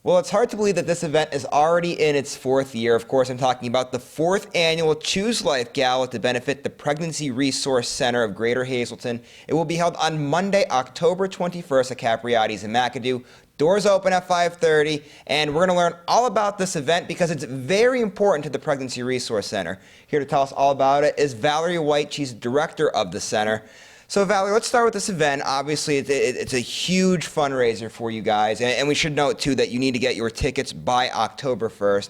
Well, it's hard to believe that this event is already in its fourth year. Of course, I'm talking about the fourth annual Choose Life Gala to benefit the Pregnancy Resource Center of Greater Hazleton. It will be held on Monday, October 21st at Capriotti's in McAdoo. Doors open at 5:30, and we're going to learn all about this event because it's very important to the Pregnancy Resource Center. Here to tell us all about it is Valerie White. She's director of the center. So Valerie, let's start with this event. Obviously, it's a huge fundraiser for you guys, and we should note too that you need to get your tickets by October 1st.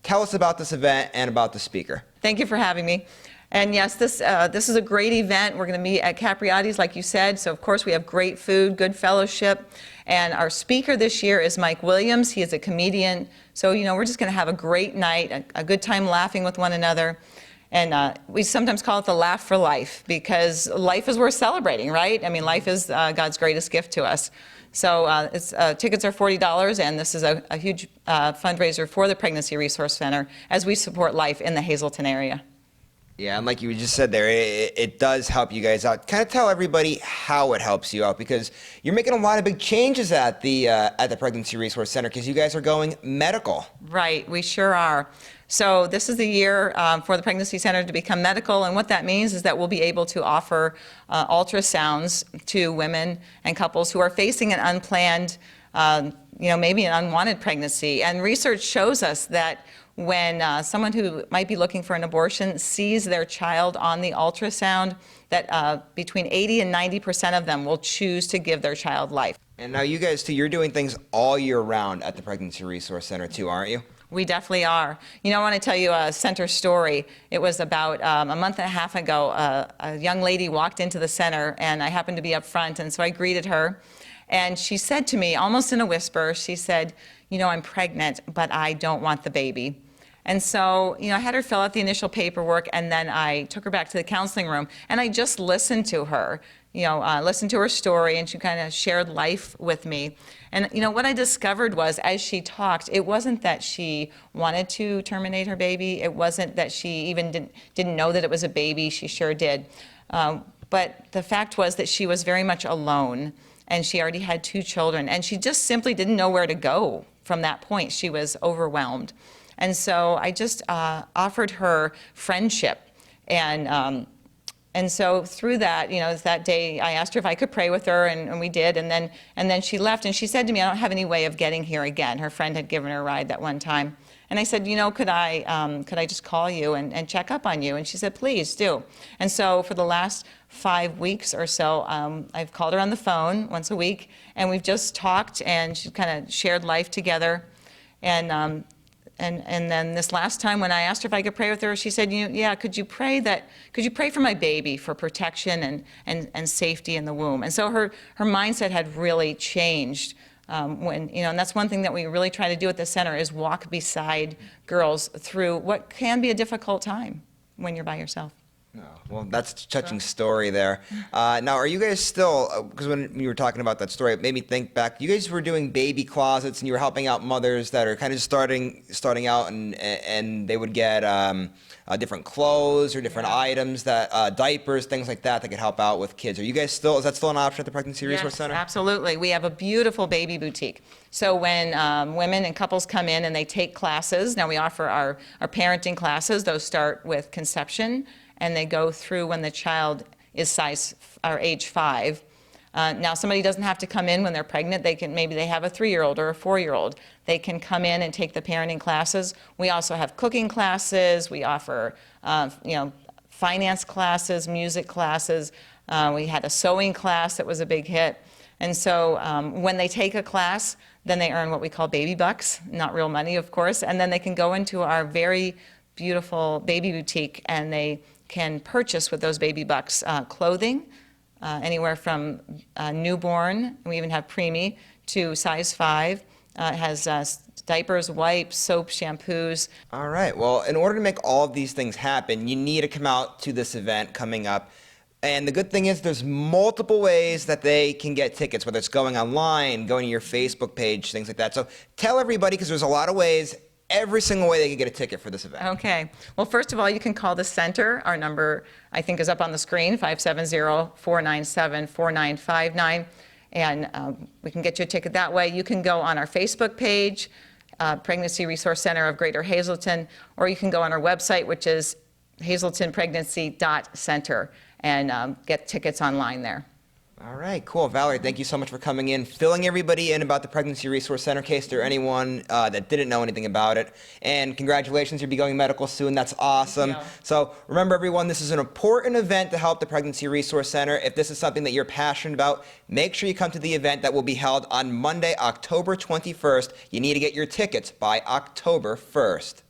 Tell us about this event and about the speaker. Thank you for having me. And yes, this is a great event. We're going to meet at Capriotti's, like you said. So of course we have great food, good fellowship, and our speaker this year is Mike Williams. He is a comedian. So we're just going to have a great night, a good time laughing with one another. And we sometimes call it the laugh for life, because life is worth celebrating, right? I mean, life is God's greatest gift to us. So tickets are $40, and this is a huge fundraiser for the Pregnancy Resource Center as we support life in the Hazleton area. Yeah, and like you just said there, it does help you guys out. Kind of tell everybody how it helps you out, because you're making a lot of big changes at the Pregnancy Resource Center, because you guys are going medical. Right, we sure are. So this is the year for the Pregnancy Center to become medical, and what that means is that we'll be able to offer ultrasounds to women and couples who are facing an unplanned, maybe an unwanted pregnancy. And research shows us that when someone who might be looking for an abortion sees their child on the ultrasound, that between 80 and 90% of them will choose to give their child life. And now you guys too, you're doing things all year round at the Pregnancy Resource Center too, aren't you? We definitely are. I want to tell you a center story. It was about a month and a half ago. A young lady walked into the center, and I happened to be up front, and so I greeted her. And she said to me, almost in a whisper, she said, I'm pregnant, but I don't want the baby. And so, I had her fill out the initial paperwork, and then I took her back to the counseling room, and I just listened to her, listened to her story, and she kind of shared life with me. And, what I discovered was, as she talked, it wasn't that she wanted to terminate her baby. It wasn't that she even didn't know that it was a baby. She sure did. But the fact was that she was very much alone, and she already had 2 children, and she just simply didn't know where to go from that point. She was overwhelmed. And so I just offered her friendship. And so through that, that day, I asked her if I could pray with her, and we did. And then she left, and she said to me, I don't have any way of getting here again. Her friend had given her a ride that one time. And I said, could I just call you and check up on you? And she said, please do. And so for the last 5 weeks or so, I've called her on the phone once a week, and we've just talked, and she kind of shared life together. And then this last time when I asked her if I could pray with her, she said, yeah, could you pray for my baby, for protection and safety in the womb? And so her mindset had really changed. And that's one thing that we really try to do at the center, is walk beside girls through what can be a difficult time when you're by yourself. Oh, well, that's a touching story there. Now, are you guys still, because when you were talking about that story, it made me think back, you guys were doing baby closets, and you were helping out mothers that are kind of starting out, and they would get different clothes or different items, diapers, things like that could help out with kids. Are you guys is that still an option at the Pregnancy Resource Center? Yes, absolutely. We have a beautiful baby boutique. So when women and couples come in and they take classes, now we offer our parenting classes. Those start with conception, and they go through when the child is age 5. Now, somebody doesn't have to come in when they're pregnant. Maybe they have a 3-year-old or a 4-year-old. They can come in and take the parenting classes. We also have cooking classes. We offer, finance classes, music classes. We had a sewing class that was a big hit. And so when they take a class, then they earn what we call baby bucks, not real money, of course. And then they can go into our very beautiful baby boutique, and they can purchase with those baby bucks clothing, anywhere from newborn, we even have preemie, to size 5. It has diapers, wipes, soap, shampoos. All right. Well, in order to make all of these things happen, you need to come out to this event coming up. And the good thing is there's multiple ways that they can get tickets, whether it's going online, going to your Facebook page, things like that. So tell everybody, because there's a lot of ways, every single way they can get a ticket for this event. Okay. Well, first of all, you can call the center. Our number, I think, is up on the screen, 570-497-4959. And we can get you a ticket that way. You can go on our Facebook page, Pregnancy Resource Center of Greater Hazleton, or you can go on our website, which is hazletonpregnancy.center, and get tickets online there. All right, cool. Valerie, thank you so much for coming in, filling everybody in about the Pregnancy Resource Center in case there anyone that didn't know anything about it. And congratulations, you'll be going medical soon. That's awesome. Thank you. So remember, everyone, this is an important event to help the Pregnancy Resource Center. If this is something that you're passionate about, make sure you come to the event that will be held on Monday, October 21st. You need to get your tickets by October 1st.